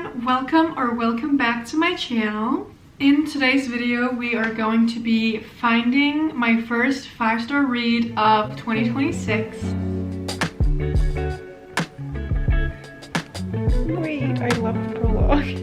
everyone, welcome back to my channel. In today's video we are going to be finding my first 5-star read of 2026. Wait, I love the prologue.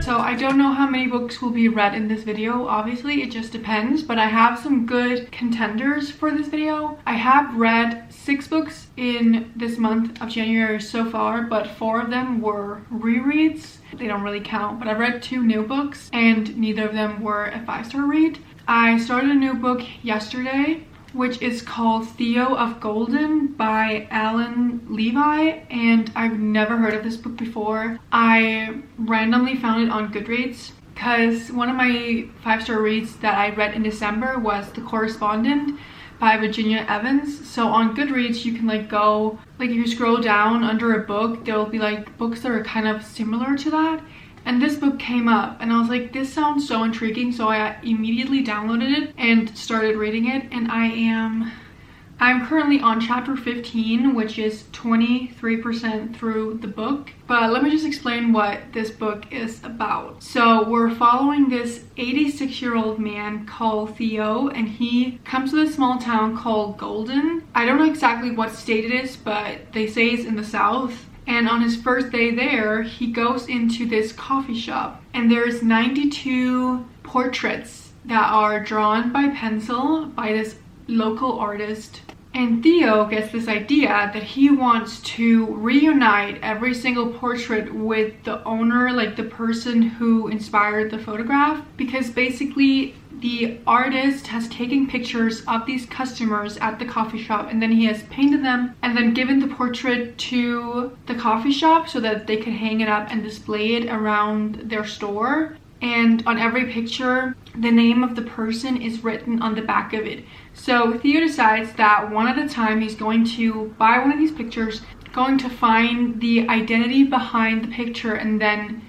So I don't know how many books will be read in this video, obviously it just depends, but I have some good contenders for this video. I have read 6 books in this month of January so far, but 4 of them were rereads. They don't really count, but I've read 2 new books and neither of them were a 5-star read. I started a new book yesterday, which is called Theo of Golden by Alan Levi, and I've never heard of this book before. I randomly found it on Goodreads because one of my 5-star reads that I read in December was The Correspondent by Virginia Evans. So on Goodreads you can go, if you scroll down under a book, there will be books that are kind of similar to that. And this book came up and I was like, this sounds so intriguing, so I immediately downloaded it and started reading it. And I'm currently on chapter 15, which is 23% through the book. But let me just explain what this book is about. So we're following this 86-year-old man called Theo, and he comes to this small town called Golden. I don't know exactly what state it is, but they say it's in the south. And on his first day there, he goes into this coffee shop and there's 92 portraits that are drawn by pencil by this local artist. And Theo gets this idea that he wants to reunite every single portrait with the owner, the person who inspired the photograph, because basically the artist has taken pictures of these customers at the coffee shop and then he has painted them and then given the portrait to the coffee shop so that they could hang it up and display it around their store. And on every picture, the name of the person is written on the back of it. So Theo decides that one at a time he's going to buy one of these pictures, going to find the identity behind the picture and then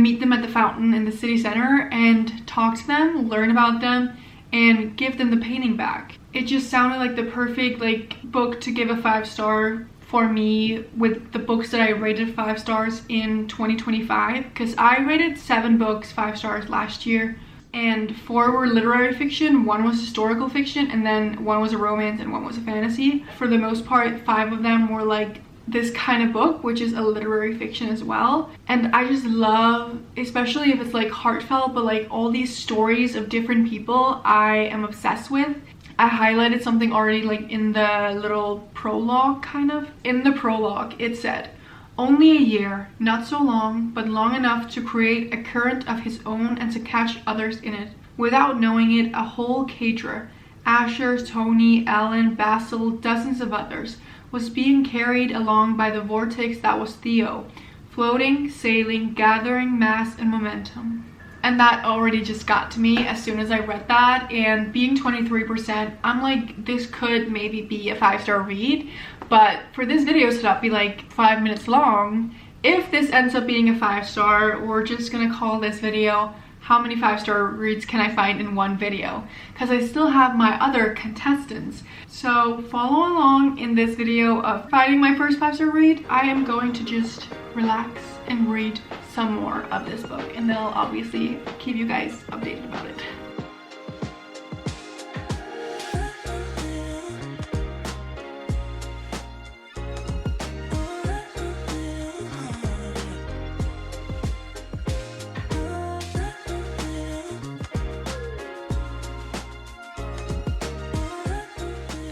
meet them at the fountain in the city center and talk to them, learn about them, and give them the painting back. It just sounded like the perfect book to give a 5-star for me with the books that I rated 5 stars in 2025, because I rated 7 books 5 stars last year and 4 were literary fiction, 1 was historical fiction, and then 1 was a romance and 1 was a fantasy. For the most part, 5 of them were this kind of book, which is a literary fiction as well. And I just love, especially if it's heartfelt, but all these stories of different people I am obsessed with. I highlighted something already in the little prologue kind of. In the prologue it said, "Only a year, not so long, but long enough to create a current of his own and to catch others in it. Without knowing it, a whole cadre, Asher, Tony, Ellen, Basil, dozens of others, was being carried along by the vortex that was Theo, floating, sailing, gathering mass and momentum." And that already just got to me as soon as I read that. And being 23%, I'm like, this could maybe be a 5-star read, but for this video to not be 5 minutes long, if this ends up being a 5-star, we're just gonna call this video how many 5-star reads can I find in one video, because I still have my other contestants. So follow along in this video of finding my first 5-star read. I am going to just relax and read some more of this book, and then I'll obviously keep you guys updated about it.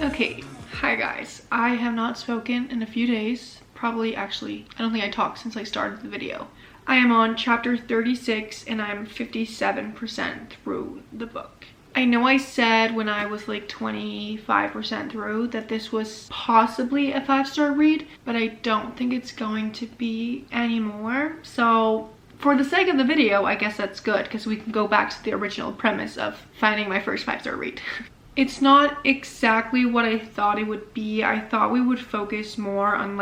Okay, hi guys. I have not spoken in a few days. Probably, actually, I don't think I talked since I started the video. I am on chapter 36 and I'm 57% through the book. I know I said when I was 25% through that this was possibly a 5-star read, but I don't think it's going to be anymore. So for the sake of the video, I guess that's good, because we can go back to the original premise of finding my first 5-star read. It's not exactly what I thought it would be. I thought we would focus more on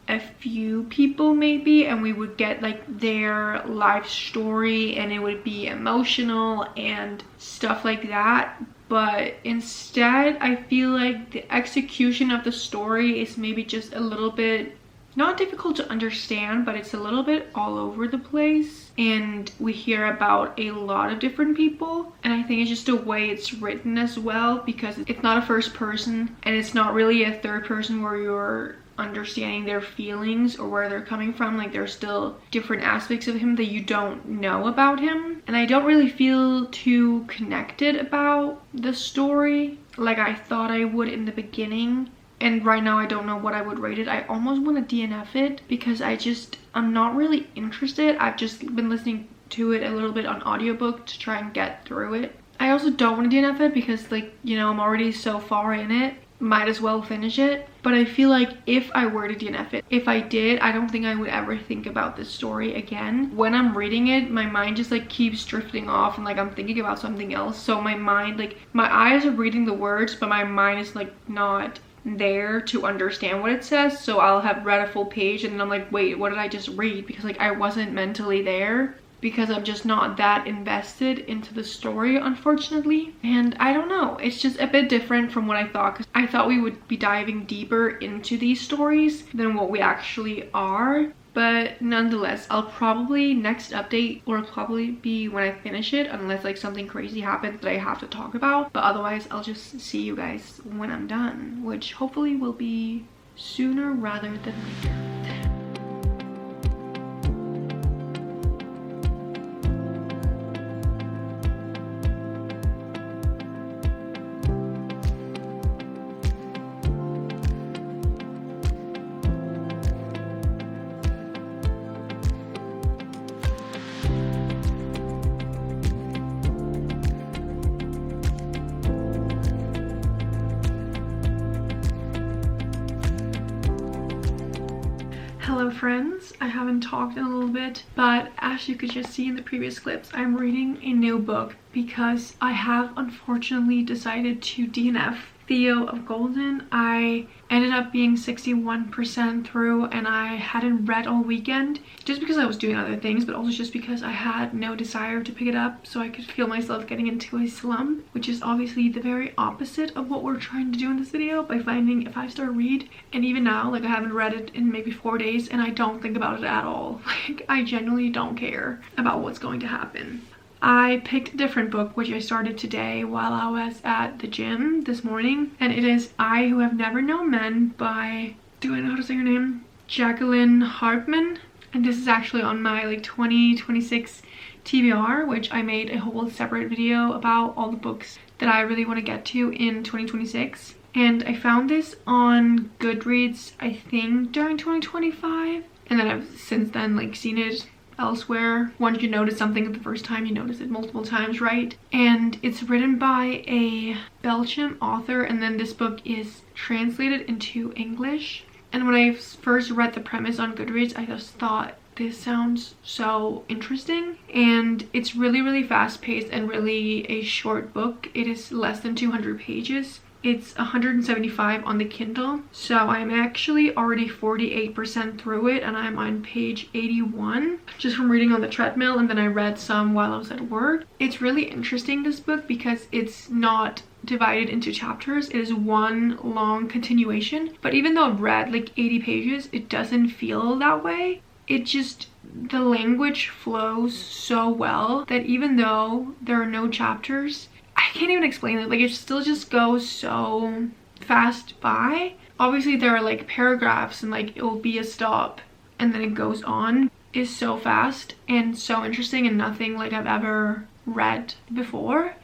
a few people maybe, and we would get their life story and it would be emotional and stuff like that. but instead I feel like the execution of the story is maybe just a little bit not difficult to understand, but it's a little bit all over the place, and we hear about a lot of different people, and I think it's just the way it's written as well, because it's not a first person and it's not really a third person where you're understanding their feelings or where they're coming from. Like, there's still different aspects of him that you don't know about him, and I don't really feel too connected about the story like I thought I would in the beginning. And right now I don't know what I would rate it. I almost want to DNF it because I'm not really interested. I've just been listening to it a little bit on audiobook to try and get through it. I also don't want to DNF it because, like, you know, I'm already so far in it. Might as well finish it. But I feel like if I were to DNF it, if I did, I don't think I would ever think about this story again. When I'm reading it, my mind just like keeps drifting off and like I'm thinking about something else. So my mind, like, my eyes are reading the words, but my mind is like not there to understand what it says. So I'll have read a full page and then I'm like, wait, what did I just read? Because like I wasn't mentally there, because I'm just not that invested into the story, unfortunately. And I don't know, it's just a bit different from what I thought, because I thought we would be diving deeper into these stories than what we actually are. But nonetheless, I'll probably, next update will probably be when I finish it, unless like something crazy happens that I have to talk about. But otherwise, I'll just see you guys when I'm done, which hopefully will be sooner rather than later. Hello friends, I haven't talked in a little bit, but as you could just see in the previous clips, I'm reading a new book because I have unfortunately decided to DNF Theo of Golden. I ended up being 61% through and I hadn't read all weekend, just because I was doing other things, but also just because I had no desire to pick it up, so I could feel myself getting into a slump, which is obviously the very opposite of what we're trying to do in this video by finding a 5-star read. And even now, like, I haven't read it in maybe 4 days and I don't think about it at all. Like, I genuinely don't care about what's going to happen. I picked a different book, which I started today while I was at the gym this morning, and it is I Who Have Never Known Men by, do I know how to say her name? Jacqueline Hartman. And this is actually on my like 2026 TBR, which I made a whole separate video about all the books that I really want to get to in 2026. And I found this on Goodreads, I think during 2025, and then I've since then like seen it elsewhere. Once you notice something the first time, you notice it multiple times, right? And it's written by a Belgian author, and then this book is translated into English. And when I first read the premise on Goodreads, I just thought, this sounds so interesting. And it's really fast paced and really a short book. It is less than 200 pages. It's 175 on the Kindle, so I'm actually already 48% through it, and I'm on page 81 just from reading on the treadmill, and then I read some while I was at work. It's really interesting, this book, because it's not divided into chapters. It is one long continuation, but even though I've read like 80 pages, it doesn't feel that way. It just, the language flows so well that even though there are no chapters, I can't even explain it. Like, it still just goes so fast by. Obviously there are like paragraphs and like it will be a stop and then it goes on. It's so fast and so interesting and nothing like I've ever read before.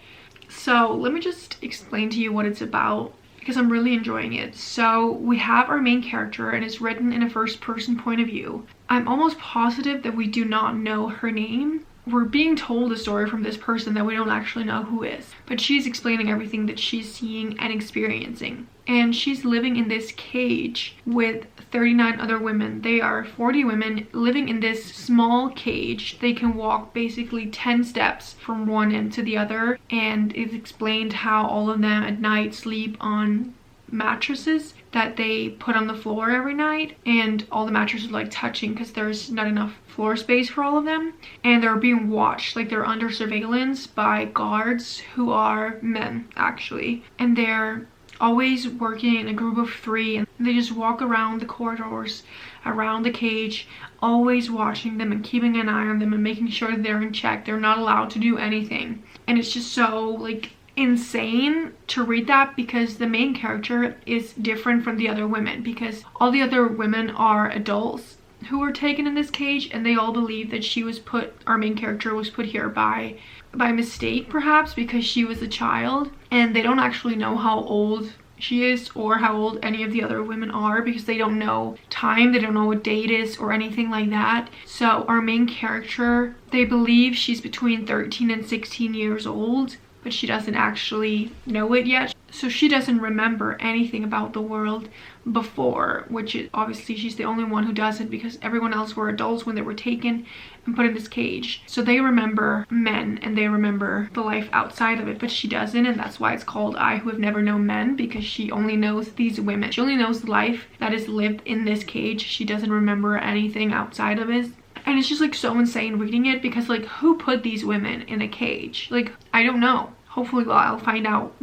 So let me just explain to you what it's about, because I'm really enjoying it. So we have our main character and it's written in a first person point of view. I'm almost positive that we do not know her name. We're being told a story from this person that we don't actually know who is, but she's explaining everything that she's seeing and experiencing. And she's living in this cage with 39 other women. They are 40 women living in this small cage. They can walk basically 10 steps from one end to the other, and it's explained how all of them at night sleep on mattresses that they put on the floor every night, and all the mattresses are like touching because there's not enough floor space for all of them, and they're being watched, like they're under surveillance by guards who are men actually, and they're always working in a group of 3, and they just walk around the corridors around the cage, always watching them and keeping an eye on them and making sure that they're in check. They're not allowed to do anything, and it's just so like insane to read that, because the main character is different from the other women, because all the other women are adults who were taken in this cage, and they all believe that she was put, our main character was put here by mistake, perhaps because she was a child, and they don't actually know how old she is or how old any of the other women are, because they don't know time, they don't know what day it is or anything like that. So our main character, they believe she's between 13 and 16 years old, but she doesn't actually know it yet. So she doesn't remember anything about the world before, which is obviously she's the only one who doesn't, because everyone else were adults when they were taken and put in this cage. So they remember men and they remember the life outside of it, but she doesn't, and that's why it's called I Who Have Never Known Men, because she only knows these women. She only knows the life that is lived in this cage. She doesn't remember anything outside of it. And it's just like so insane reading it, because like who put these women in a cage? Like, I don't know. Hopefully I'll find out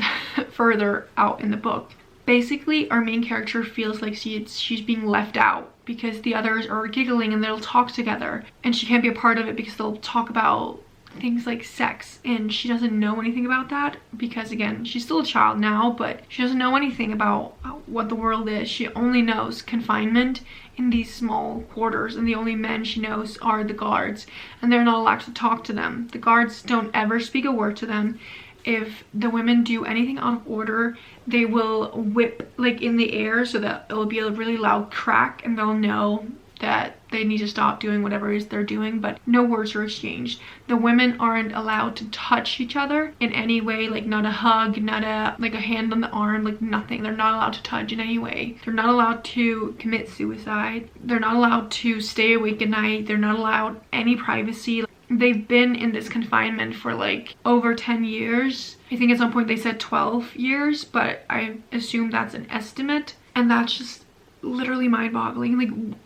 further out in the book. Basically, our main character feels like she's being left out, because the others are giggling and they'll talk together, and she can't be a part of it because they'll talk about things like sex, and she doesn't know anything about that, because again, she's still a child now, but she doesn't know anything about what the world is. She only knows confinement in these small quarters, and the only men she knows are the guards, and they're not allowed to talk to them. The guards don't ever speak a word to them. If the women do anything out of order, they will whip like in the air so that it'll be a really loud crack, and they'll know that they need to stop doing whatever it is they're doing, but no words are exchanged. The women aren't allowed to touch each other in any way, like not a hug, not a like a hand on the arm, like nothing. They're not allowed to touch in any way. They're not allowed to commit suicide. They're not allowed to stay awake at night. They're not allowed any privacy. They've been in this confinement for like over 10 years. I think at some point they said 12 years, but I assume that's an estimate, and that's just literally mind-boggling. Like,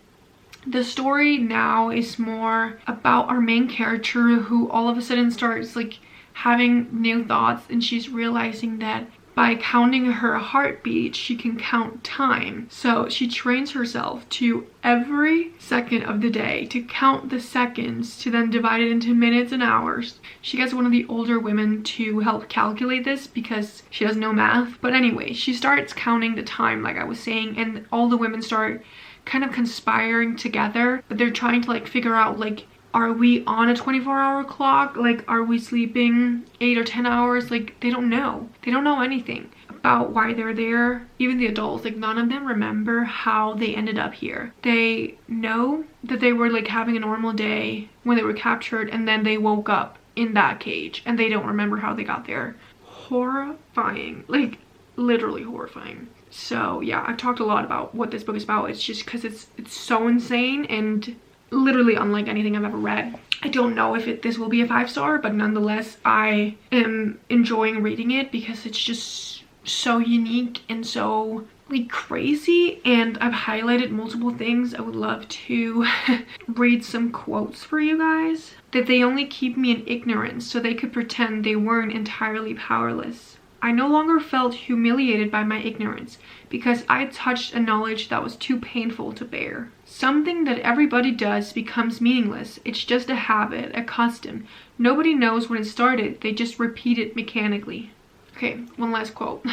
the story now is more about our main character, who all of a sudden starts like having new thoughts, and she's realizing that by counting her heartbeat, she can count time. So she trains herself to every second of the day to count the seconds, to then divide it into minutes and hours. She gets one of the older women to help calculate this because she doesn't know math. But anyway, she starts counting the time, like I was saying, and all the women start kind of conspiring together, but they're trying to like figure out, like, are we on a 24-hour clock? Like, are we sleeping 8 or 10 hours? Like, they don't know. They don't know anything about why they're there. Even the adults, like, none of them remember how they ended up here. They know that they were like having a normal day when they were captured, and then they woke up in that cage, and they don't remember how they got there. Horrifying. Like, literally horrifying. So yeah, I've talked a lot about what this book is about. It's just because it's so insane and literally unlike anything I've ever read. I don't know if this will be a 5-star, but nonetheless, I am enjoying reading it because it's just so unique and so like crazy, and I've highlighted multiple things. I would love to read some quotes for you guys. That they only keep me in ignorance so they could pretend they weren't entirely powerless. I no longer felt humiliated by my ignorance because I touched a knowledge that was too painful to bear. Something that everybody does becomes meaningless. It's just a habit, a custom. Nobody knows when it started. They just repeat it mechanically. Okay, one last quote.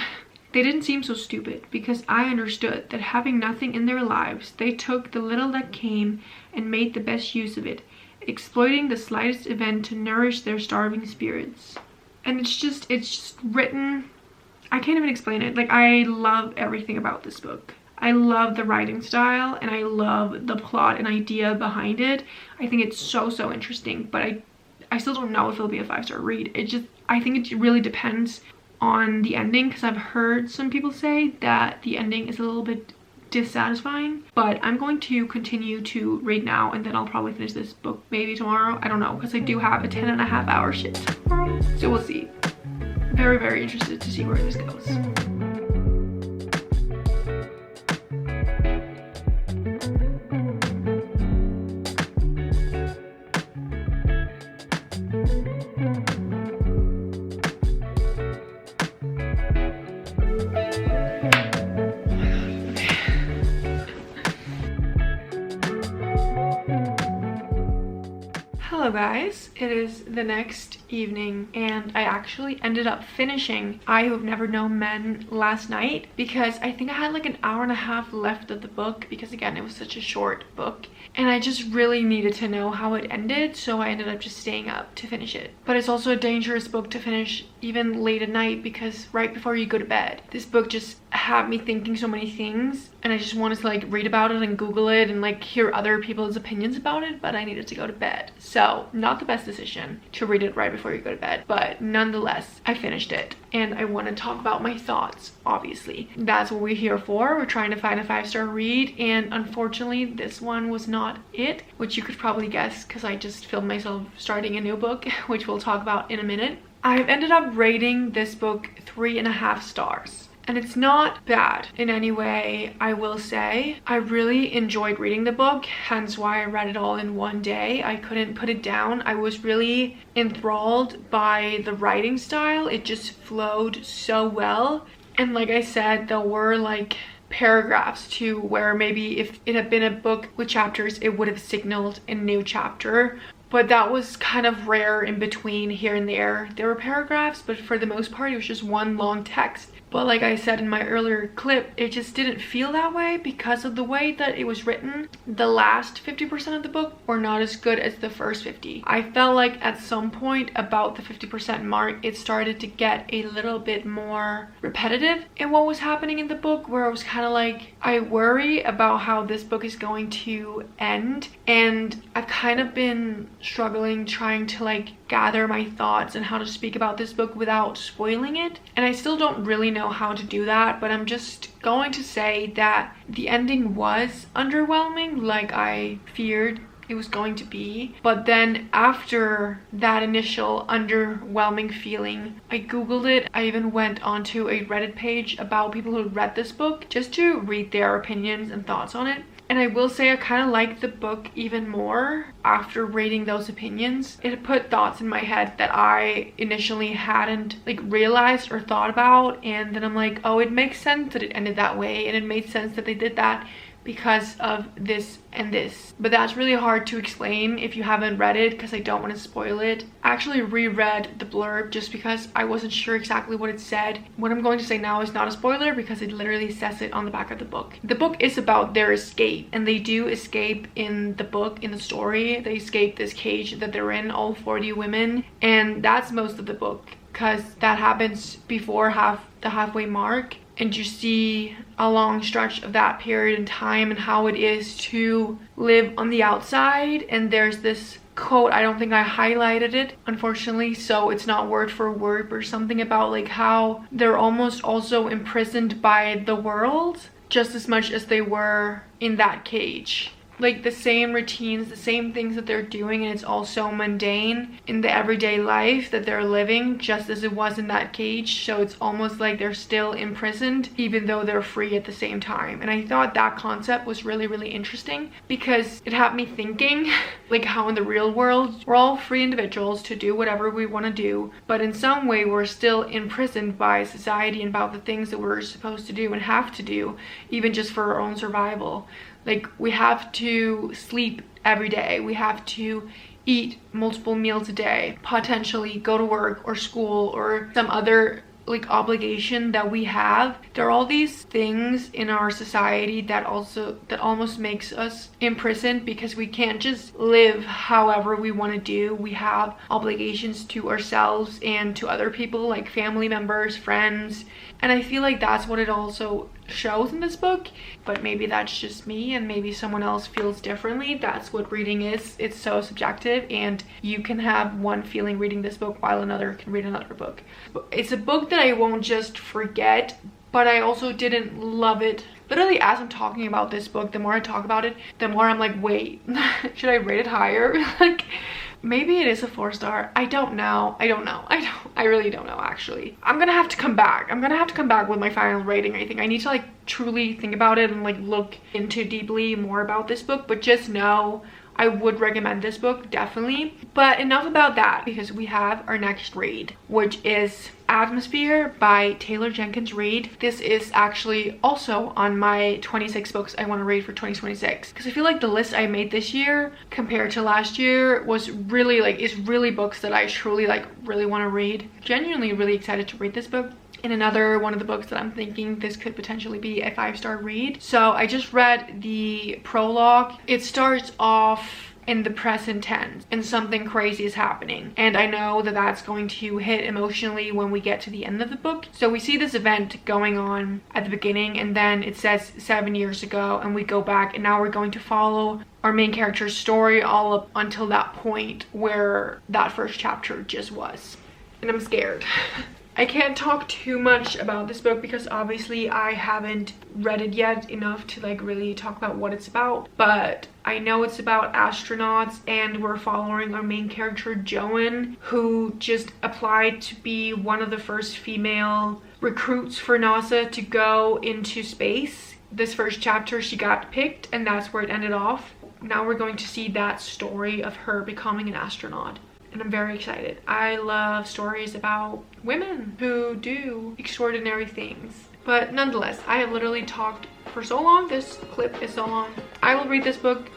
They didn't seem so stupid because I understood that having nothing in their lives, they took the little that came and made the best use of it, exploiting the slightest event to nourish their starving spirits. And it's just written, I can't even explain it. Like, I love everything about this book. I love the writing style, and I love the plot and idea behind it. I think it's so interesting, but I still don't know if it'll be a 5-star read. I think it really depends on the ending, because I've heard some people say that the ending is a little bit dissatisfying, but I'm going to continue to read now, and then I'll probably finish this book maybe tomorrow. I don't know, because I do have a 10.5-hour shift tomorrow, so we'll see. Very interested to see where this goes. Hello guys, it is the next evening and I actually ended up finishing I Who Have Never Known Men last night because I think I had like an hour and a half left of the book because again it was such a short book and I just really needed to know how it ended, so I ended up just staying up to finish it. But it's also a dangerous book to finish even late at night because right before you go to bed, this book just had me thinking so many things and I just wanted to like read about it and Google it and like hear other people's opinions about it, but I needed to go to bed. So not the best decision to read it right before you go to bed, but nonetheless I finished it and I want to talk about my thoughts. Obviously that's what we're here for. We're trying to find a 5-star read and unfortunately this one was not it, which you could probably guess because I just filmed myself starting a new book, which we'll talk about in a minute. I've ended up rating this book 3.5 stars. And it's not bad in any way, I will say. I really enjoyed reading the book, hence why I read it all in one day. I couldn't put it down. I was really enthralled by the writing style. It just flowed so well. And like I said, there were like paragraphs too where maybe if it had been a book with chapters, it would have signaled a new chapter. But that was kind of rare in between here and there. There were paragraphs, but for the most part, it was just one long text. But like I said in my earlier clip, it just didn't feel that way because of the way that it was written. The last 50% of the book were not as good as the first 50. I felt like at some point about the 50% mark, it started to get a little bit more repetitive in what was happening in the book, where I was kind of like, I worry about how this book is going to end. And I've kind of been struggling trying to like gather my thoughts and how to speak about this book without spoiling it, and I still don't really know how to do that, but I'm just going to say that the ending was underwhelming like I feared it was going to be. But then after that initial underwhelming feeling, I googled it. I even went onto a Reddit page about people who read this book just to read their opinions and thoughts on it. And I will say I kind of liked the book even more after reading those opinions. It put thoughts in my head that I initially hadn't like realized or thought about, and then I'm like, oh, it makes sense that it ended that way, and it made sense that they did that because of this and this. But that's really hard to explain if you haven't read it because I don't want to spoil it. I actually reread the blurb just because I wasn't sure exactly what it said. What I'm going to say now is not a spoiler because it literally says it on the back of the book. The book is about their escape, and they do escape in the book, in the story. They escape this cage that they're in, all 40 women, and that's most of the book because that happens before the halfway mark. And you see a long stretch of that period in time and how it is to live on the outside. And there's this quote, I don't think I highlighted it unfortunately, so it's not word for word, but something about like how they're almost also imprisoned by the world just as much as they were in that cage. Like the same routines, the same things that they're doing, and it's all so mundane in the everyday life that they're living just as it was in that cage. So it's almost like they're still imprisoned even though they're free at the same time. And I thought that concept was really, really interesting because it had me thinking like how in the real world we're all free individuals to do whatever we want to do, but in some way we're still imprisoned by society and about the things that we're supposed to do and have to do, even just for our own survival. Like we have to sleep every day, we have to eat multiple meals a day, potentially go to work or school or some other like obligation that we have. There are all these things in our society that almost makes us imprisoned because we can't just live however we want to do. We have obligations to ourselves and to other people like family members, friends, and I feel like that's what it also shows in this book. But maybe that's just me and maybe someone else feels differently. That's what reading is. It's so subjective, and you can have one feeling reading this book while another can read another book. It's a book that I won't just forget, but I also didn't love it. Literally, as I'm talking about this book, the more I talk about it, the more I'm like, wait, should I rate it higher? Like, maybe it is a 4-star. I don't know. I really don't know, actually. I'm gonna have to come back. With my final rating. I think I need to like truly think about it and like look into deeply more about this book, but just know I would recommend this book, definitely. But enough about that, because we have our next read, which is Atmosphere by Taylor Jenkins Reid. This is actually also on my 26 books I want to read for 2026, because I feel like the list I made this year compared to last year was really like, it's really books that I truly like really want to read. Genuinely really excited to read this book. And another one of the books that I'm thinking this could potentially be a 5-star read. So I just read the prologue. It starts off in the present tense and something crazy is happening, and I know that that's going to hit emotionally when we get to the end of the book. So we see this event going on at the beginning, and then it says 7 years ago, and we go back, and now we're going to follow our main character's story all up until that point where that first chapter just was. And I'm scared. I can't talk too much about this book because obviously I haven't read it yet enough to like really talk about what it's about, but I know it's about astronauts, and we're following our main character Joan, who just applied to be one of the first female recruits for NASA to go into space. This first chapter she got picked, and that's where it ended off. Now we're going to see that story of her becoming an astronaut. And I'm very excited. I love stories about women who do extraordinary things. But nonetheless, I have literally talked for so long. This clip is so long. I will read this book.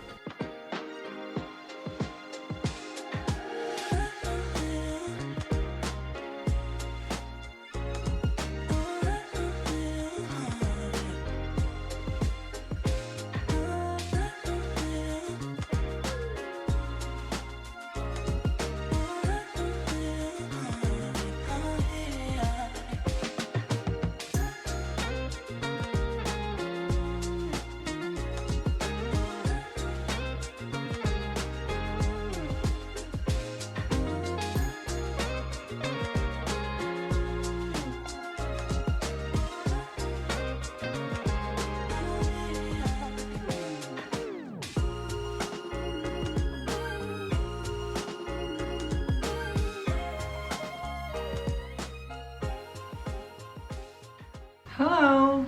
Hello.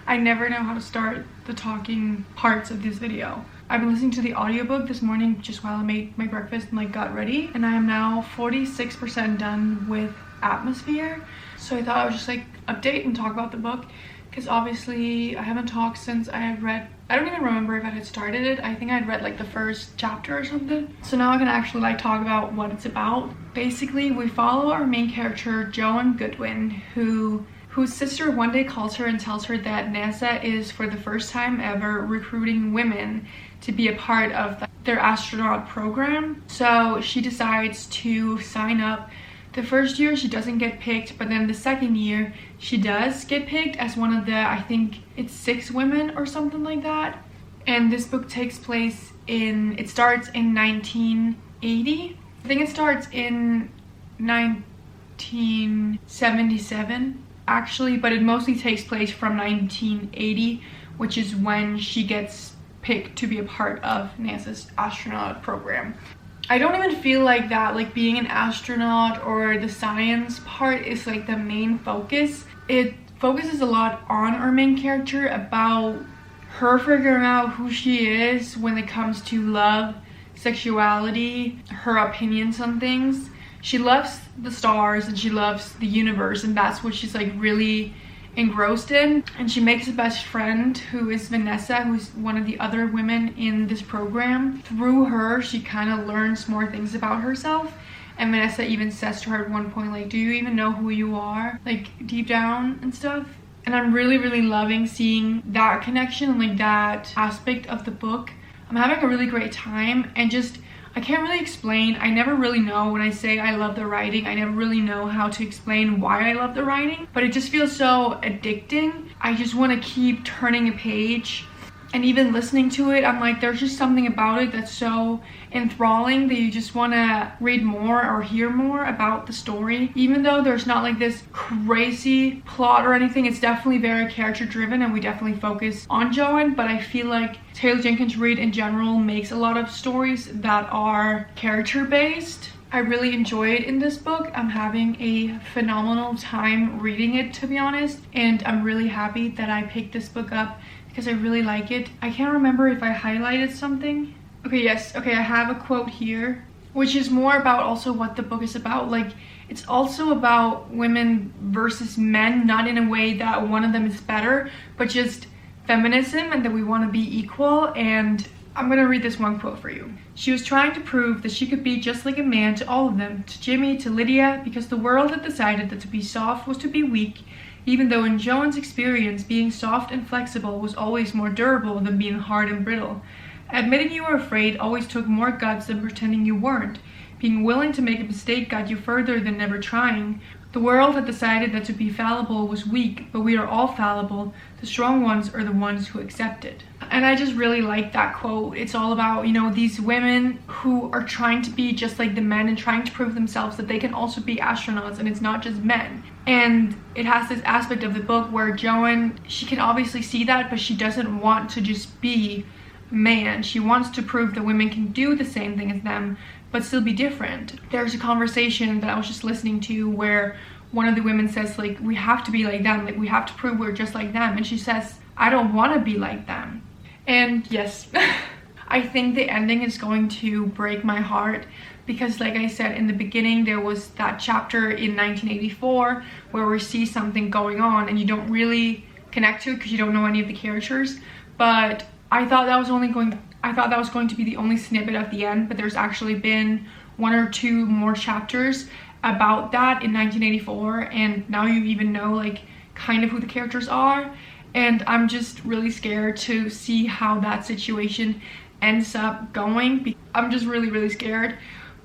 I never know how to start the talking parts of this video. I've been listening to the audiobook this morning just while I made my breakfast and like got ready, and I am now 46% done with Atmosphere. So I thought I would just like update and talk about the book, because obviously I haven't talked since I had read, I don't even remember if I had started it. I think I'd read like the first chapter or something. So now I can actually like talk about what it's about. Basically, we follow our main character Joan Goodwin, whose sister one day calls her and tells her that NASA is for the first time ever recruiting women to be a part of their astronaut program. So she decides to sign up. The first year she doesn't get picked, but then the second year she does get picked as one of the, I think it's 6 women or something like that. And this book takes place it starts in 1980. I think it starts in 1977. Actually, but it mostly takes place from 1980, which is when she gets picked to be a part of NASA's astronaut program. I don't even feel like that, like being an astronaut or the science part is like the main focus. It focuses a lot on our main character, about her figuring out who she is when it comes to love, sexuality, her opinions on things. She loves the stars and she loves the universe, and that's what she's like really engrossed in. And she makes a best friend who is Vanessa, who's one of the other women in this program. Through her, she kind of learns more things about herself. And Vanessa even says to her at one point, like, do you even know who you are, like deep down and stuff? And I'm really, really loving seeing that connection and like that aspect of the book. I'm having a really great time, and just I can't really explain. I never really know when I say I love the writing. I never really know how to explain why I love the writing, but it just feels so addicting. I just want to keep turning a page, and even listening to it, I'm like, there's just something about it that's so enthralling that you just want to read more or hear more about the story. Even though there's not like this crazy plot or anything, it's definitely very character driven, and we definitely focus on Joan, but I feel like Taylor Jenkins Reid in general makes a lot of stories that are character based. I really enjoy it in this book. I'm having a phenomenal time reading it, to be honest, and I'm really happy that I picked this book up because I really like it. I can't remember if I highlighted something. Okay, yes, okay, I have a quote here, which is more about also what the book is about. Like, It's also about women versus men, not in a way that one of them is better, but just feminism and that we want to be equal. And I'm gonna read this one quote for you. She was trying to prove that she could be just like a man to all of them, to Jimmy, to Lydia, because the world had decided that to be soft was to be weak, even though in Joan's experience, being soft and flexible was always more durable than being hard and brittle. Admitting you were afraid always took more guts than pretending you weren't. Being willing to make a mistake got you further than never trying. The world had decided that to be fallible was weak, but we are all fallible. The strong ones are the ones who accept it. And I just really like that quote. It's all about, you know, these women who are trying to be just like the men and trying to prove themselves that they can also be astronauts, and it's not just men. And it has this aspect of the book where Joan, she can obviously see that, but she doesn't want to just be man. She wants to prove that women can do the same thing as them, but still be different. There's a conversation that I was just listening to where one of the women says, like, we have to be like them, like we have to prove we're just like them. And she says, I don't want to be like them. And yes, I think the ending is going to break my heart, because like I said in the beginning, there was that chapter in 1984 where we see something going on and you don't really connect to it because you don't know any of the characters. But I thought that was going to be the only snippet at the end, but there's actually been 1 or 2 more chapters about that in 1984, and now you even know like kind of who the characters are. And I'm just really scared to see how that situation ends up going. I'm just really scared.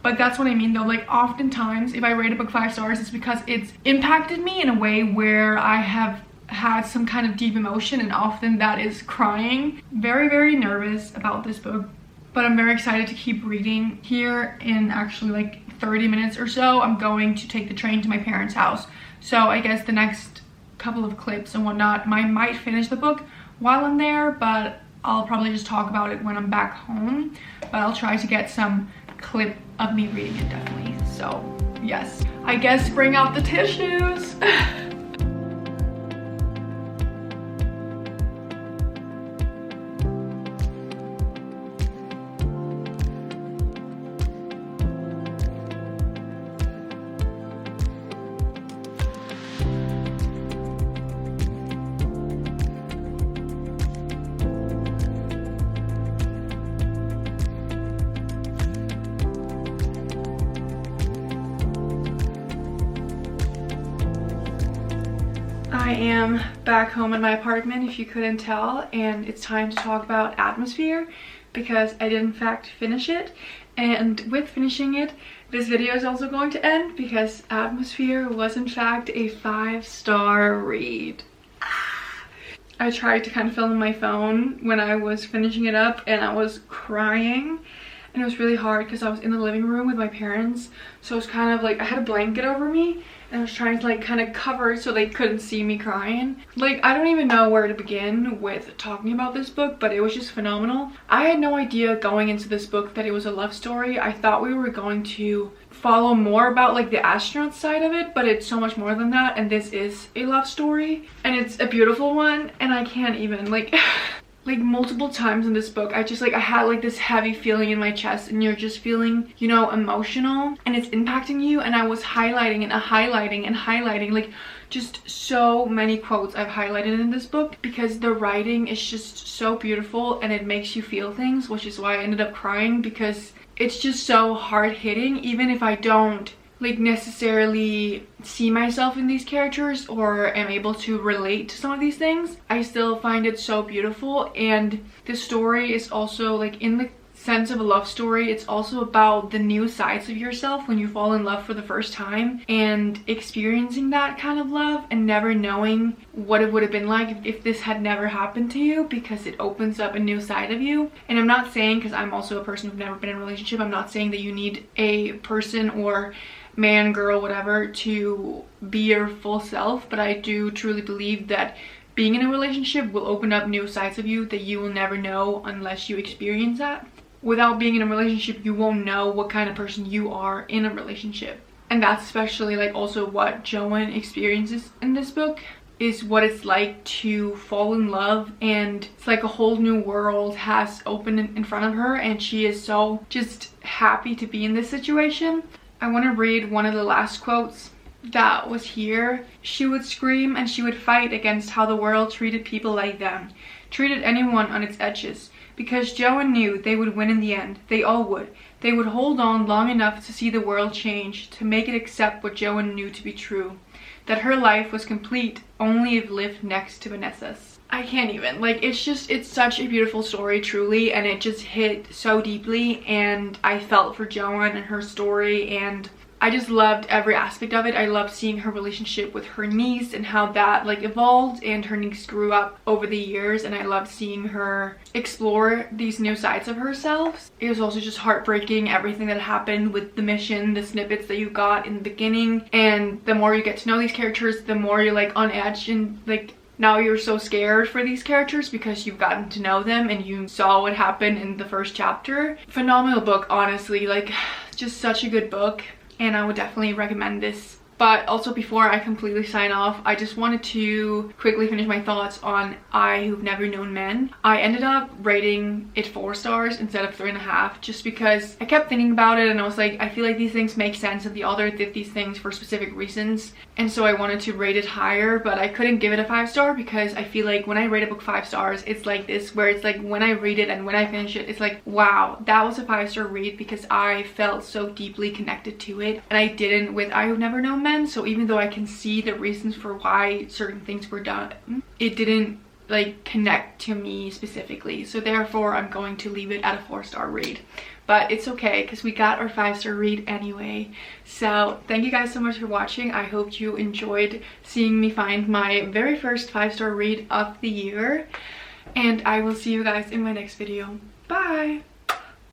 But that's what I mean though, like oftentimes if I rate a book 5 stars, it's because it's impacted me in a way where I have had some kind of deep emotion, and often that is crying. Very nervous about this book, but I'm very excited to keep reading. Here in actually like 30 minutes or so, I'm going to take the train to my parents' house. So I guess the next couple of clips and whatnot, I might finish the book while I'm there, but I'll probably just talk about it when I'm back home. But I'll try to get some clip of me reading it, definitely. So yes, I guess bring out the tissues. I am back home in my apartment, if you couldn't tell, and it's time to talk about Atmosphere, because I did in fact finish it. And with finishing it, this video is also going to end, because Atmosphere was in fact a 5-star read. I tried to kind of film my phone when I was finishing it up, and I was crying. And it was really hard because I was in the living room with my parents, so it was kind of like I had a blanket over me and I was trying to like kind of cover it so they couldn't see me crying. Like, I don't even know where to begin with talking about this book, but it was just phenomenal. I had no idea going into this book that it was a love story. I thought we were going to follow more about like the astronaut side of it, but it's so much more than that, and this is a love story and it's a beautiful one. And I can't even like like multiple times in this book I had like this heavy feeling in my chest, and you're just feeling, you know, emotional, and it's impacting you. And I was highlighting and highlighting like just so many quotes I've highlighted in this book, because the writing is just so beautiful and it makes you feel things, which is why I ended up crying, because it's just so hard-hitting. Even if I don't like necessarily see myself in these characters or am able to relate to some of these things, I still find it so beautiful. And the story is also like, in the sense of a love story, it's also about the new sides of yourself when you fall in love for the first time, and experiencing that kind of love and never knowing what it would have been like if this had never happened to you, because it opens up a new side of you. And I'm not saying, because I'm also a person who's never been in a relationship, I'm not saying that you need a person or man, girl, whatever to be your full self, but I do truly believe that being in a relationship will open up new sides of you that you will never know unless you experience that. Without being in a relationship, you won't know what kind of person you are in a relationship. And that's especially like also what Joan experiences in this book, is what it's like to fall in love, and it's like a whole new world has opened in front of her, and she is so just happy to be in this situation. I want to read one of the last quotes that was here. She would scream and she would fight against how the world treated people like them, treated anyone on its edges, because Joanne knew they would win in the end. They all would. They would hold on long enough to see the world change, to make it accept what Joanne knew to be true, that her life was complete only if lived next to Vanessa's. I can't even, like, it's such a beautiful story, truly, and it just hit so deeply, and I felt for Joanne and her story, and I just loved every aspect of it. I loved seeing her relationship with her niece and how that like evolved, and her niece grew up over the years, and I loved seeing her explore these new sides of herself. It was also just heartbreaking, everything that happened with the mission, the snippets that you got in the beginning, and the more you get to know these characters, the more you're like on edge, and like now you're so scared for these characters because you've gotten to know them and you saw what happened in the first chapter. Phenomenal book, honestly, like just such a good book. And I would definitely recommend this. But also, before I completely sign off, I just wanted to quickly finish my thoughts on I Who've Never Known Men. I ended up rating it 4 stars instead of 3.5, just because I kept thinking about it and I was like, I feel like these things make sense and the author did these things for specific reasons. And so I wanted to rate it higher, but I couldn't give it a 5-star because I feel like when I rate a book 5 stars, it's like this, where it's like when I read it and when I finish it, it's like, wow, that was a 5-star read because I felt so deeply connected to it. And I didn't with I Who've Never Known Men. So even though I can see the reasons for why certain things were done, it didn't like connect to me specifically. So therefore I'm going to leave it at a 4-star read. But it's okay because we got our 5-star read anyway. So thank you guys so much for watching. I hope you enjoyed seeing me find my very first 5-star read of the year. And I will see you guys in my next video. Bye!